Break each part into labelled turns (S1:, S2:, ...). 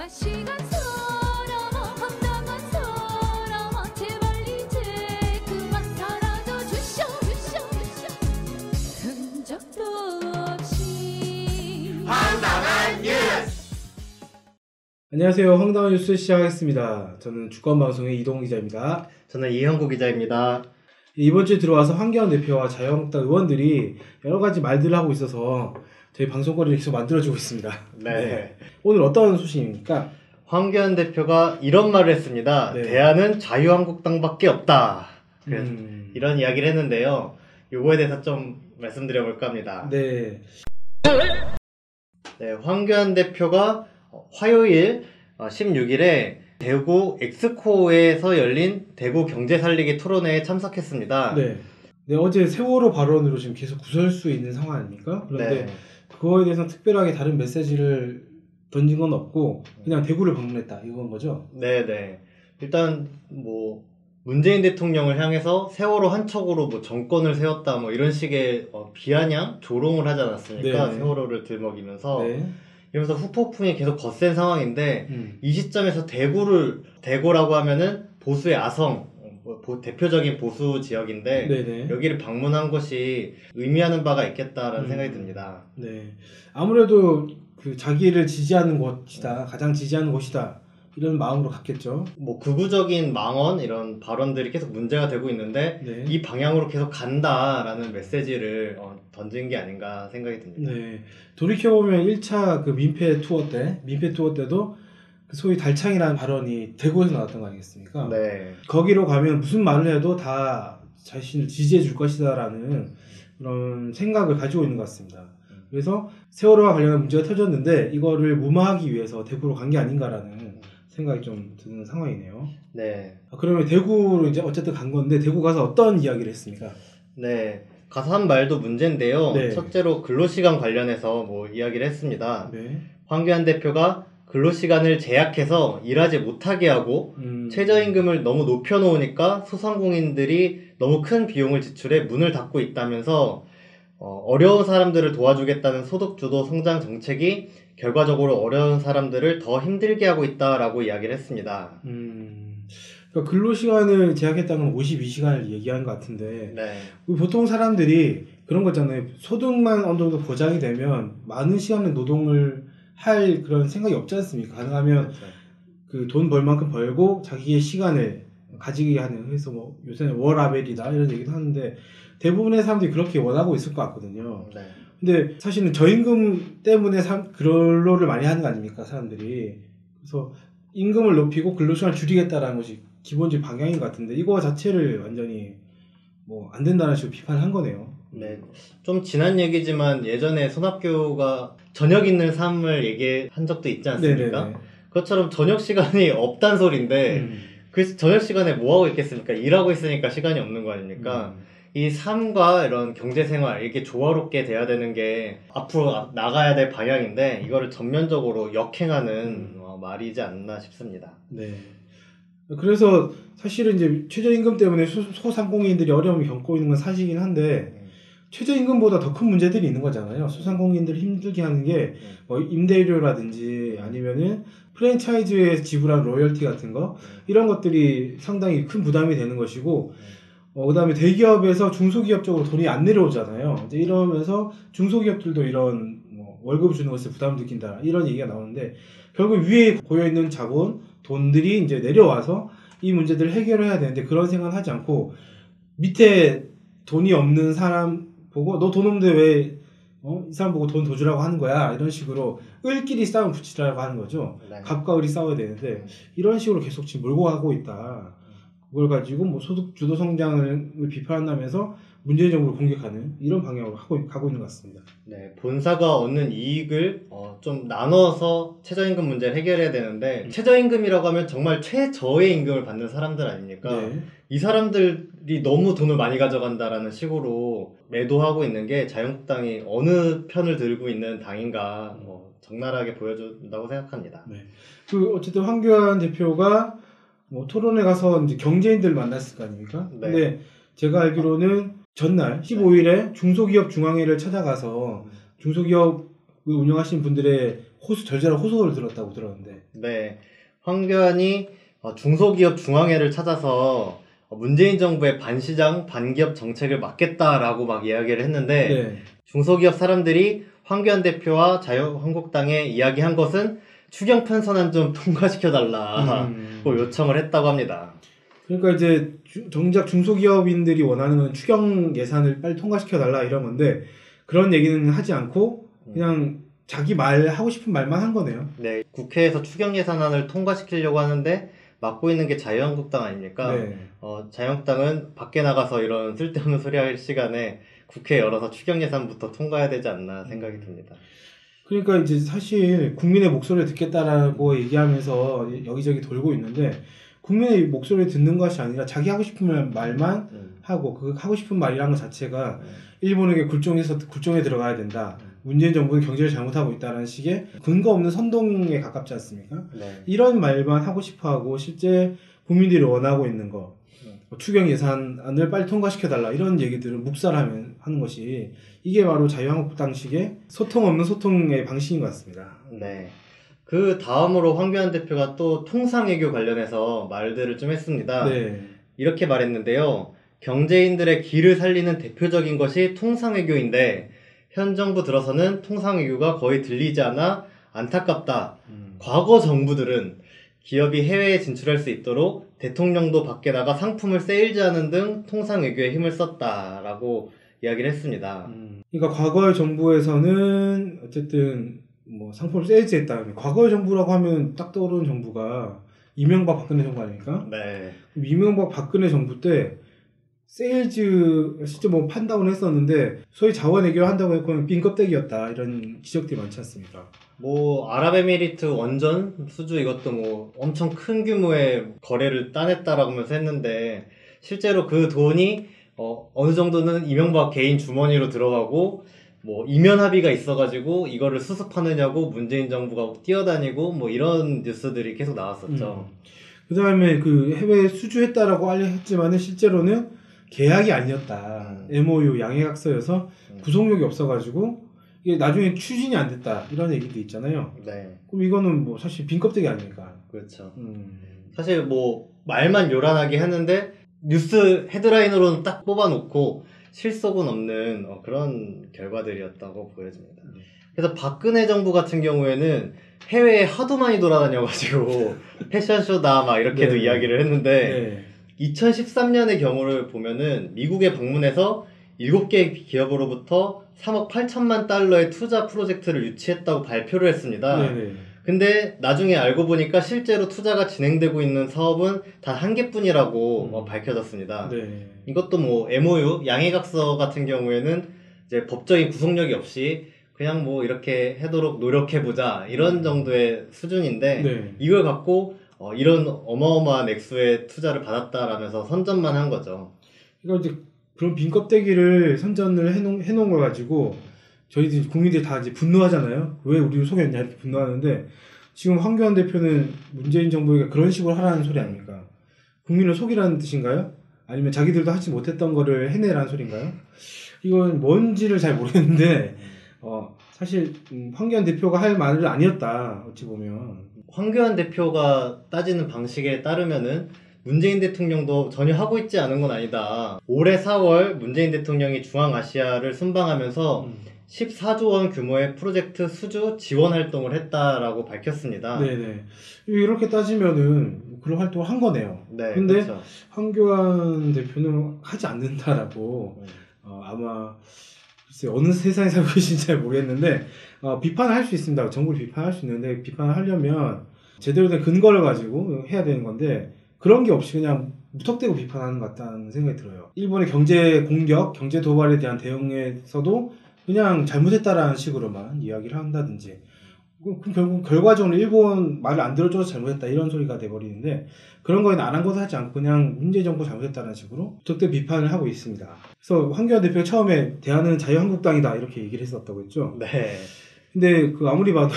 S1: 시간 서러워 황당한 서러워 제발 이제 그만 사라져 주셔 흔적도 없이 황당한 뉴스.
S2: 안녕하세요. 황당한 뉴스 시작하겠습니다. 저는 주권방송의 이동훈 기자입니다.
S3: 저는 이형구 기자입니다.
S2: 이번 주에 들어와서 황교안 대표와 자유한국당 의원들이 여러 가지 말들을 하고 있어서 저희 방송거리를 계속 만들어주고 있습니다.
S3: 네.
S2: 오늘 어떤 소식입니까?
S3: 황교안 대표가 이런 말을 했습니다.
S2: 네.
S3: 대안은 자유한국당밖에 없다. 그래서 이런 이야기를 했는데요. 요거에 대해서 좀 말씀드려볼까 합니다.
S2: 네.
S3: 네, 황교안 대표가 화요일 16일에 대구 엑스코에서 열린 대구 경제살리기 토론회에 참석했습니다.
S2: 네. 어제 세월호 발언으로 지금 계속 구설 수 있는 상황 아닙니까? 그런데
S3: 네.
S2: 그거에 대해서 특별하게 다른 메시지를 던진 건 없고 그냥 대구를 방문했다 이건 거죠?
S3: 네네. 일단 뭐 문재인 대통령을 향해서 세월호 한 척으로 뭐 정권을 세웠다 뭐 이런 식의 비아냥 조롱을 하지 않았습니까?
S2: 네네.
S3: 세월호를 들먹이면서
S2: 네.
S3: 이러면서 후폭풍이 계속 거센 상황인데 이 시점에서 대구라고 하면은 보수의 아성 대표적인 보수 지역인데
S2: 네네.
S3: 여기를 방문한 것이 의미하는 바가 있겠다라는 생각이 듭니다.
S2: 네. 아무래도 그 자기를 지지하는 곳이다, 가장 지지하는 곳이다 이런 마음으로 갔겠죠.
S3: 뭐 극우적인 망언 이런 발언들이 계속 문제가 되고 있는데
S2: 네.
S3: 이 방향으로 계속 간다라는 메시지를 던진 게 아닌가 생각이 듭니다.
S2: 네. 돌이켜보면 1차 그 민폐 투어 때도 그 소위 달창이라는 발언이 대구에서 나왔던 거 아니겠습니까?
S3: 네.
S2: 거기로 가면 무슨 말을 해도 다 자신을 지지해 줄 것이다라는 그런 생각을 가지고 있는 것 같습니다. 그래서 세월호와 관련한 문제가 터졌는데 이거를 무마하기 위해서 대구로 간 게 아닌가라는 생각이 좀 드는 상황이네요.
S3: 네.
S2: 그러면 대구로 이제 어쨌든 간 건데 대구 가서 어떤 이야기를 했습니까?
S3: 네. 가서 한 말도 문제인데요.
S2: 네.
S3: 첫째로 근로시간 관련해서 뭐 이야기를 했습니다.
S2: 네.
S3: 황교안 대표가 근로시간을 제약해서 일하지 못하게 하고 최저임금을 너무 높여놓으니까 소상공인들이 너무 큰 비용을 지출해 문을 닫고 있다면서 어려운 사람들을 도와주겠다는 소득주도 성장 정책이 결과적으로 어려운 사람들을 더 힘들게 하고 있다라고 이야기를 했습니다.
S2: 그러니까 근로시간을 제약했다는 건 52시간을 얘기하는 것 같은데
S3: 네.
S2: 보통 사람들이 그런 거 있잖아요. 소득만 어느 정도 보장이 되면 많은 시간을 노동을 할 그런 생각이 없지 않습니까? 가능하면
S3: 그렇죠.
S2: 그 돈 벌 만큼 벌고 자기의 시간을 가지게 하는, 그래서 뭐 요새는 워라벨이다 이런 얘기도 하는데 대부분의 사람들이 그렇게 원하고 있을 것 같거든요.
S3: 네.
S2: 근데 사실은 저임금 때문에 근로를 많이 하는 거 아닙니까, 사람들이. 그래서 임금을 높이고 근로시간을 줄이겠다라는 것이 기본적인 방향인 것 같은데 이거 자체를 완전히 뭐 안 된다는 식으로 비판을 한 거네요.
S3: 네. 좀 지난 얘기지만 예전에 손학규가 저녁 있는 삶을 얘기한 적도 있지 않습니까?
S2: 네네네.
S3: 그것처럼 저녁 시간이 없단 소린데 그 저녁 시간에 뭐 하고 있겠습니까? 일하고 있으니까 시간이 없는 거 아닙니까? 이 삶과 이런 경제생활 이렇게 조화롭게 돼야 되는 게 앞으로 나가야 될 방향인데 이거를 전면적으로 역행하는 말이지 않나 싶습니다.
S2: 네. 그래서 사실은 이제 최저임금 때문에 소상공인들이 어려움을 겪고 있는 건 사실이긴 한데 최저임금보다 더 큰 문제들이 있는 거잖아요. 소상공인들을 힘들게 하는 게 뭐 임대료라든지 아니면은 프랜차이즈에 지불한 로열티 같은 거 이런 것들이 상당히 큰 부담이 되는 것이고 그다음에 대기업에서 중소기업 쪽으로 돈이 안 내려오잖아요. 이제 이러면서 중소기업들도 이런 뭐 월급 주는 것에 부담을 느낀다 이런 얘기가 나오는데 결국 위에 고여 있는 자본 돈들이 이제 내려와서 이 문제들을 해결해야 되는데 그런 생각을 하지 않고 밑에 돈이 없는 사람 보고 너 돈 없는데 왜 이 사람 보고 돈 더 주라고 하는 거야 이런 식으로 을끼리 싸움 붙이라고 하는 거죠.
S3: 네.
S2: 갑과 을이 싸워야 되는데 이런 식으로 계속 지금 몰고 가고 있다. 그걸 가지고 뭐 소득 주도 성장을 비판한다면서 문재인 정부를 공격하는 이런 방향으로 가고 있는 것 같습니다.
S3: 네, 본사가 얻는 이익을 좀 나눠서 최저임금 문제를 해결해야 되는데 최저임금이라고 하면 정말 최저의 임금을 받는 사람들 아닙니까?
S2: 네.
S3: 이 사람들이 너무 돈을 많이 가져간다라는 식으로 매도하고 있는 게 자유한국당이 어느 편을 들고 있는 당인가 적나라하게 보여준다고 생각합니다.
S2: 네. 그 어쨌든 황교안 대표가 뭐 토론회 가서 이제 경제인들 만났을 거 아닙니까?
S3: 네.
S2: 근데 제가 알기로는 전날 15일에 중소기업 중앙회를 찾아가서 중소기업 운영하시는 분들의 절절한 호소를 들었다고 들었는데.
S3: 네, 황교안이 중소기업 중앙회를 찾아서 문재인 정부의 반시장 반기업 정책을 막겠다라고 막 이야기를 했는데
S2: 네.
S3: 중소기업 사람들이 황교안 대표와 자유한국당에 이야기한 것은 추경 편성안 좀 통과시켜달라고 요청을 했다고 합니다.
S2: 그러니까 이제 정작 중소기업인들이 원하는 건 추경 예산을 빨리 통과시켜달라 이런 건데 그런 얘기는 하지 않고 그냥 자기 하고 싶은 말만 한 거네요.
S3: 네, 국회에서 추경 예산안을 통과시키려고 하는데 맡고 있는 게 자유한국당 아닙니까?
S2: 네.
S3: 자유한국당은 밖에 나가서 이런 쓸데없는 소리 할 시간에 국회 열어서 추경 예산부터 통과해야 되지 않나 생각이 듭니다.
S2: 그러니까 이제 사실 국민의 목소리를 듣겠다라고 얘기하면서 여기저기 돌고 있는데 국민의 목소리를 듣는 것이 아니라 자기 하고 싶은 말만 하고 그 하고 싶은 말이라는 것 자체가 일본에게 굴종에 들어가야 된다. 문재인 정부는 경제를 잘못하고 있다는 식의 근거 없는 선동에 가깝지 않습니까?
S3: 네.
S2: 이런 말만 하고 싶어하고 실제 국민들이 원하고 있는 거 추경 예산안을 빨리 통과시켜달라 이런 얘기들을 묵살하는 하는 것이 이게 바로 자유한국당식의 소통 없는 소통의 방식인 것 같습니다.
S3: 네. 그 다음으로 황교안 대표가 또 통상외교 관련해서 말들을 좀 했습니다.
S2: 네.
S3: 이렇게 말했는데요. 경제인들의 길을 살리는 대표적인 것이 통상외교인데 현 정부 들어서는 통상외교가 거의 들리지 않아 안타깝다. 과거 정부들은 기업이 해외에 진출할 수 있도록 대통령도 밖에 나가 상품을 세일즈하는 등 통상외교에 힘을 썼다라고 이야기를 했습니다.
S2: 그러니까 과거의 정부에서는 어쨌든 뭐 상품을 세일즈했다. 과거의 정부라고 하면 딱 떠오르는 정부가 이명박 박근혜 정부 아닙니까?
S3: 네.
S2: 이명박 박근혜 정부 때 세일즈 실제 뭐 판다고는 했었는데 소위 자원외교 한다고 해서 빈 껍데기였다 이런 지적들이 많지 않습니까?
S3: 뭐 아랍에미리트 원전 수주 이것도 뭐 엄청 큰 규모의 거래를 따냈다라고 하면서 했는데 실제로 그 돈이 어느 정도는 이명박 개인 주머니로 들어가고 뭐 이면 합의가 있어가지고 이거를 수습하느냐고 문재인 정부가 뛰어다니고 뭐 이런 뉴스들이 계속 나왔었죠.
S2: 그 다음에 그 해외 수주했다라고 했지만은 실제로는 계약이 아니었다. MOU 양해각서여서 구속력이 없어가지고 이게 나중에 추진이 안 됐다 이런 얘기도 있잖아요.
S3: 네.
S2: 그럼 이거는 뭐 사실 빈 껍데기 아닙니까?
S3: 그렇죠. 사실 뭐 말만 요란하게 했는데 뉴스 헤드라인으로는 딱 뽑아놓고 실속은 없는 그런 결과들이었다고 보여집니다. 그래서 박근혜 정부 같은 경우에는 해외에 하도 많이 돌아다녀가지고 패션쇼다 막 이렇게도
S2: 네.
S3: 이야기를 했는데
S2: 네.
S3: 2013년의 경우를 보면은 미국에 방문해서 7개 기업으로부터 3억 8천만 달러의 투자 프로젝트를 유치했다고 발표를 했습니다.
S2: 네네.
S3: 근데 나중에 알고 보니까 실제로 투자가 진행되고 있는 사업은 단 한 개뿐이라고 밝혀졌습니다.
S2: 네.
S3: 이것도 뭐 MOU, 양해각서 같은 경우에는 이제 법적인 구속력이 없이 그냥 뭐 이렇게 하도록 노력해보자 이런 정도의 수준인데
S2: 네.
S3: 이걸 갖고 이런 어마어마한 액수의 투자를 받았다라면서 선전만 한 거죠.
S2: 그러니까 이제 그런 빈 껍데기를 선전을 해놓은 걸 가지고 저희들 국민들이 다 이제 분노하잖아요. 왜 우리를 속였냐 이렇게 분노하는데 지금 황교안 대표는 문재인 정부에게 그런 식으로 하라는 소리 아닙니까? 국민을 속이라는 뜻인가요? 아니면 자기들도 하지 못했던 거를 해내라는 소리인가요? 이건 뭔지를 잘 모르겠는데 사실 황교안 대표가 할 말은 아니었다 어찌 보면.
S3: 황교안 대표가 따지는 방식에 따르면은 문재인 대통령도 전혀 하고 있지 않은 건 아니다. 올해 4월 문재인 대통령이 중앙아시아를 순방하면서 14조 원 규모의 프로젝트 수주 지원 활동을 했다라고 밝혔습니다.
S2: 네네. 이렇게 따지면은 그런 활동을 한 거네요.
S3: 네,
S2: 근데
S3: 그렇죠.
S2: 황교안 대표는 하지 않는다라고 아마 글쎄 어느 세상에 살고 계신지 잘 모르겠는데 비판을 할 수 있습니다. 정부를 비판할 수 있는데 비판을 하려면 제대로 된 근거를 가지고 해야 되는 건데 그런 게 없이 그냥 무턱대고 비판하는 것 같다는 생각이 들어요. 일본의 경제 공격, 경제 도발에 대한 대응에서도 그냥 잘못했다라는 식으로만 이야기를 한다든지 그럼 결국 결과적으로 일본 말을 안 들어줘서 잘못했다 이런 소리가 돼버리는데 그런 거에는 안 한 것도 하지 않고 그냥 문재인 정부 잘못했다는 식으로 무턱대고 비판을 하고 있습니다. 그래서 황교안 대표가 처음에 대안은 자유한국당이다 이렇게 얘기를 했었다고 했죠.
S3: 네.
S2: 근데 그 아무리 봐도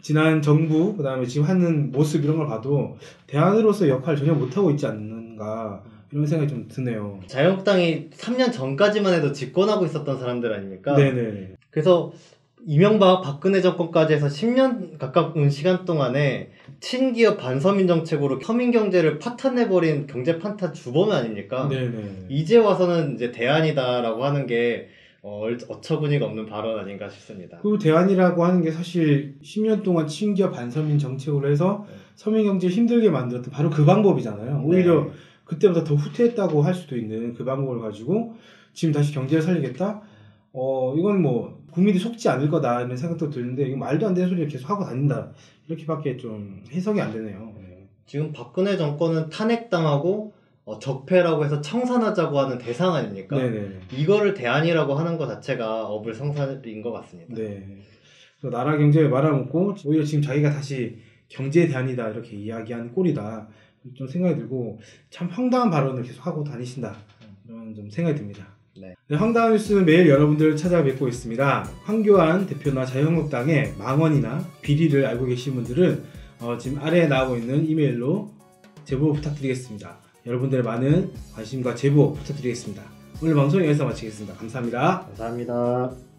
S2: 지난 정부 그다음에 지금 하는 모습 이런 걸 봐도 대안으로서 역할을 전혀 못하고 있지 않는가 이런 생각이 좀 드네요.
S3: 자유한국당이 3년 전까지만 해도 집권하고 있었던 사람들 아닙니까?
S2: 네네.
S3: 그래서 이명박 박근혜 정권까지 해서 10년 가까운 시간 동안에 친기업 반서민 정책으로 서민 경제를 파탄내버린 경제 판타 주범 아닙니까?
S2: 네네.
S3: 이제 와서는 이제 대안이다라고 하는 게 어처구니가 없는 발언 아닌가 싶습니다.
S2: 그 대안이라고 하는 게 사실 10년 동안 친기업 반서민 정책으로 해서 서민 경제를 힘들게 만들었던 바로 그 방법이잖아요. 오히려
S3: 네.
S2: 그때보다 더 후퇴했다고 할 수도 있는 그 방법을 가지고 지금 다시 경제를 살리겠다? 이건 뭐 국민이 속지 않을 거다 이런 생각도 드는데 이거 말도 안 되는 소리를 계속 하고 다닌다 이렇게밖에 좀 해석이 안 되네요.
S3: 지금 박근혜 정권은 탄핵당하고 적폐라고 해서 청산하자고 하는 대상 아닙니까?
S2: 네네.
S3: 이거를 대안이라고 하는 것 자체가 어불성설인 것 같습니다.
S2: 네. 그래서 나라 경제를 말아먹고 오히려 지금 자기가 다시 경제의 대안이다 이렇게 이야기하는 꼴이다 좀 생각이 들고 참 황당한 발언을 계속 하고 다니신다 이런 좀 생각이 듭니다. 네, 황당한 뉴스는 매일 여러분들을 찾아뵙고 있습니다. 황교안 대표나 자유한국당의 망언이나 비리를 알고 계신 분들은 지금 아래에 나오고 있는 이메일로 제보 부탁드리겠습니다. 여러분들의 많은 관심과 제보 부탁드리겠습니다. 오늘 방송 여기서 마치겠습니다. 감사합니다.
S3: 감사합니다.